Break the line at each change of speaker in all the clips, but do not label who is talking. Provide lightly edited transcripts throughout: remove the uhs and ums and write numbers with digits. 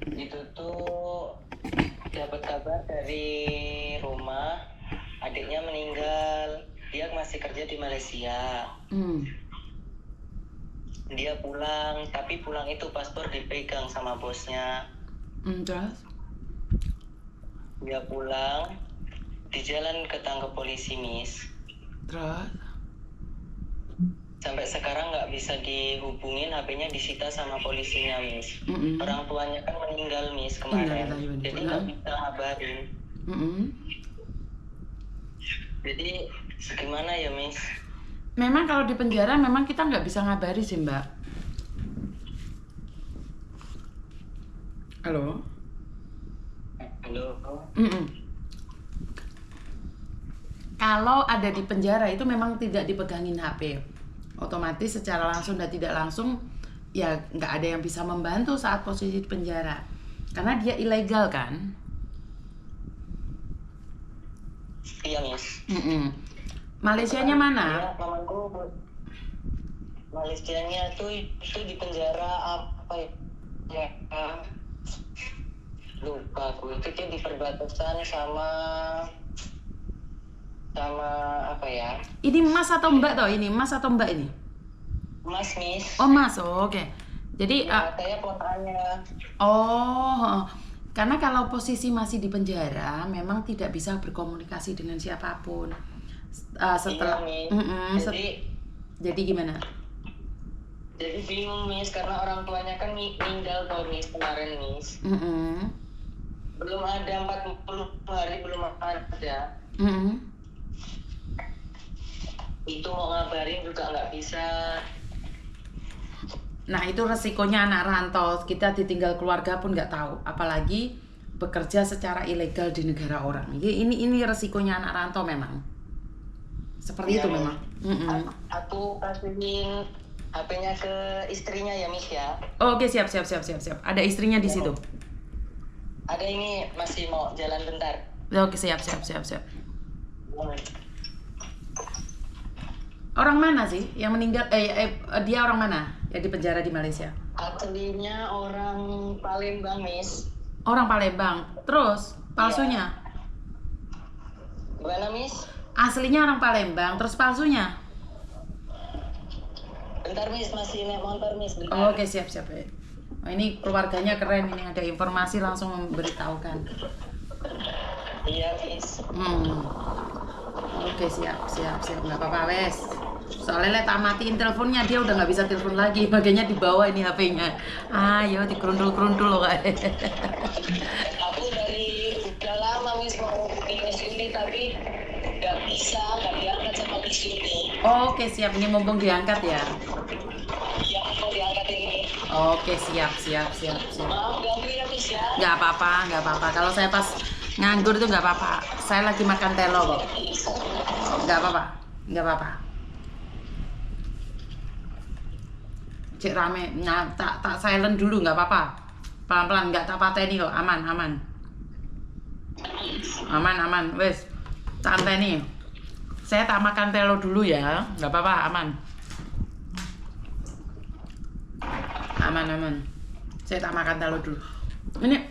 Itu tuh dapat kabar dari rumah, adiknya meninggal. Dia masih kerja di Malaysia. Dia pulang, tapi pulang itu paspor dipegang sama bosnya.
Terus?
Dia pulang, di jalan ketangkep polisi, Miss.
Terus?
Sampai sekarang nggak bisa dihubungin, HP-nya disita sama polisinya, Miss. Orang tuanya kan meninggal, Miss, kemarin. Jadi nggak bisa ngabarin. Jadi gimana ya, Miss?
Memang kalau di penjara memang kita nggak bisa ngabari sih, Mbak. Halo?
Halo?
Kalau ada di penjara itu memang tidak dipegangin HP. Otomatis secara langsung dan tidak langsung ya nggak ada yang bisa membantu saat posisi di penjara. Karena dia ilegal kan?
Iya, Miss.
Malaysianya mana?
Ya, pamanku Malaysianya tuh itu di penjara apa ya? Lupa aku, itu dia di perbatasan sama apa ya?
Ini Mas atau Mbak toh? Ini Mas atau Mbak ini?
Mas, Miss.
Oh, Mas. Oh, oke. Jadi
ya, saya ponakannya.
Oh, karena kalau posisi masih di penjara memang tidak bisa berkomunikasi dengan siapapun. Setelah jadi gimana?
Jadi bingung, Miss, karena orang tuanya kan meninggal tuh, Miss, kemarin, Miss. Belum ada 40 hari, belum ada. Itu mau ngabarin juga nggak bisa.
Nah, itu resikonya anak rantau. Kita ditinggal keluarga pun nggak tahu, apalagi bekerja secara ilegal di negara orang. Ini resikonya anak rantau memang. Seperti itu memang.
Aku kasihin HP-nya ke istrinya ya, Miss ya.
Oh, oke, siap. Ada istrinya di situ.
Ada, ini masih mau jalan bentar.
Oke, siap. Orang mana sih yang meninggal? Dia orang mana yang di penjara di Malaysia?
Aslinya orang Palembang, Miss.
Orang Palembang. Terus palsunya?
Gimana, Miss?
Aslinya orang Palembang, terus palsunya?
Bentar, Miss, masih naik motor, Miss. Bentar.
Oh, oke, siap. Oh, ini keluarganya keren, ini ada informasi langsung memberitahukan.
Iya, Miss.
Oke, siap. Nggak apa-apa, wes. Soalnya tak matiin teleponnya, dia udah nggak bisa telepon lagi, makanya dibawa ini HP-nya. Ayo, dikerundul-kerundul loh, kayak.
Aku dari udah lama, Miss, mau bikin ini, tapi nggak diangkat sama di sini.
Oke, siap. Ini mumpung diangkat ya.
Iya, mau diangkat ini.
Oke, siap.
Maaf, ganggu ya, Miss ya.
Nggak apa-apa. Kalau saya pas nganggur itu nggak apa-apa. Saya lagi makan telo kok. Nggak apa-apa. Cek rame. Nah, tak silent dulu, nggak apa-apa. Pelan-pelan, nggak tak pateni kok. Aman. Wes, santai nih. Saya tak makan telo dulu ya. Nggak apa-apa, aman. Saya tak makan telo dulu. Ini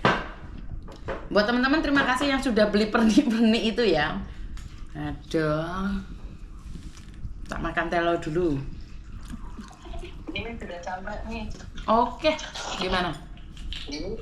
buat teman-teman, terima kasih yang sudah beli pernik-pernik itu ya. Aduh, tak makan telo dulu.
Ini sudah sampai nih.
Oke, gimana?
Ini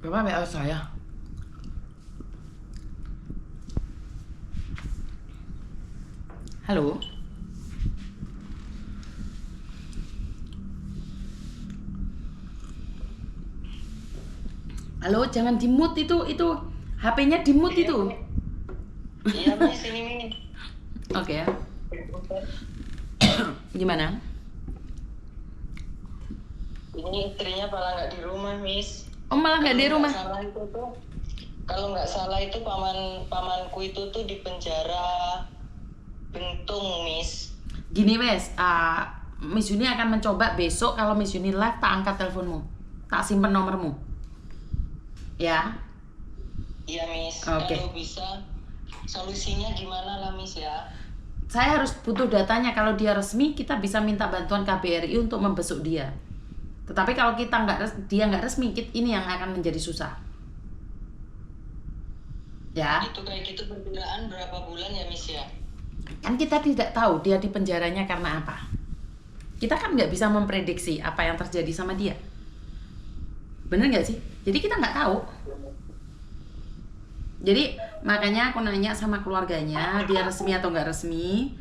Bapak WA saya. Halo. Halo, jangan di-mute itu HP-nya di-mute itu.
Iya, Miss, ini.
Oke ya. Gimana?
Ini istrinya malah nggak di rumah, Miss.
Oh malah nggak di rumah?
Kalau nggak salah itu pamanku itu tuh di penjara Bentung, Miss.
Gini wes, Miss Yuni akan mencoba besok kalau Miss Yuni live tak angkat teleponmu, tak simpen nomormu, ya?
Iya Miss.
Oke.
Kalau bisa solusinya gimana lah Miss ya?
Saya harus butuh datanya. Kalau dia resmi, kita bisa minta bantuan KBRI untuk membesuk dia. Tetapi kalau kita dia nggak resmi, ini yang akan menjadi susah. Ya.
Itu kayak gitu perkiraan berapa bulan ya Miss ya?
Kan kita tidak tahu dia di penjaranya karena apa. Kita kan nggak bisa memprediksi apa yang terjadi sama dia. Bener nggak sih? Jadi kita nggak tahu. Jadi makanya aku nanya sama keluarganya, dia resmi atau nggak resmi.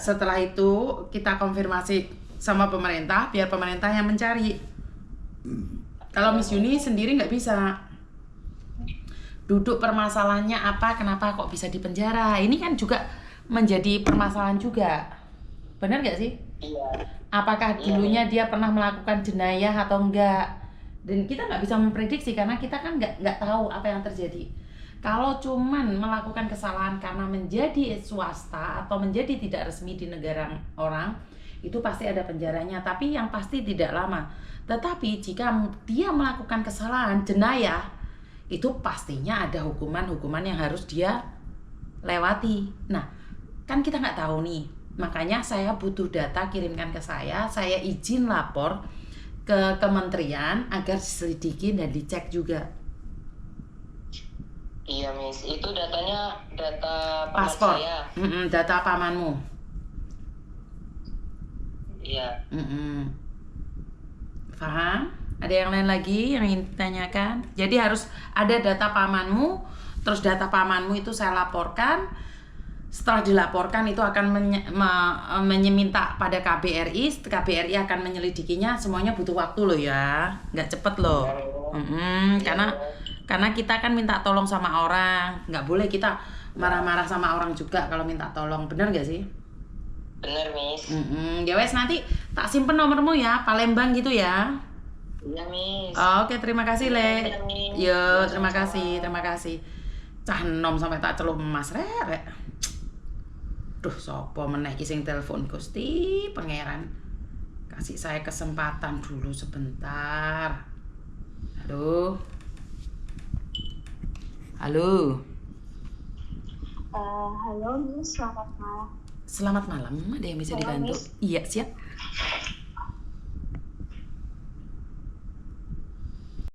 Setelah itu kita konfirmasi sama pemerintah, biar pemerintah yang mencari. Kalau Miss Yuni sendiri nggak bisa. Duduk permasalahannya apa, kenapa kok bisa di penjara? Ini kan juga menjadi permasalahan juga. Benar nggak sih?
Iya.
Apakah dulunya dia pernah melakukan jenayah atau enggak? Dan kita nggak bisa memprediksi karena kita kan nggak tahu apa yang terjadi. Kalau cuman melakukan kesalahan karena menjadi swasta atau menjadi tidak resmi di negara orang, itu pasti ada penjaranya, tapi yang pasti tidak lama. Tetapi jika dia melakukan kesalahan jenayah, itu pastinya ada hukuman yang harus dia lewati. Nah, kan kita nggak tahu nih. Makanya saya butuh data, kirimkan ke saya izin lapor ke kementerian agar diselidiki dan dicek juga.
Iya Miss, itu datanya data
paspor
saya.
Data pamanmu.
Iya.
Paham? Ada yang lain lagi yang ingin ditanyakan? Jadi harus ada data pamanmu, terus data pamanmu itu saya laporkan. Setelah dilaporkan itu akan menyeminta pada KBRI. KBRI akan menyelidikinya. Semuanya butuh waktu loh ya, nggak cepet loh. Karena kita kan minta tolong sama orang, nggak boleh kita marah-marah sama orang juga kalau minta tolong. Bener nggak sih?
Bener Miss.
Ya wes, nanti tak simpen nomormu ya, Palembang gitu ya.
Iya Miss.
Oke, terima kasih Le. Yo, terima kasih. Cah enom sampai tak celup emas rek. Duh, sopo meneh sing telepon Gusti Pangeran. Kasih saya kesempatan dulu sebentar. Halo.
Halo Miss, selamat malam.
Selamat malam, ada yang bisa dibantu? Iya, siap.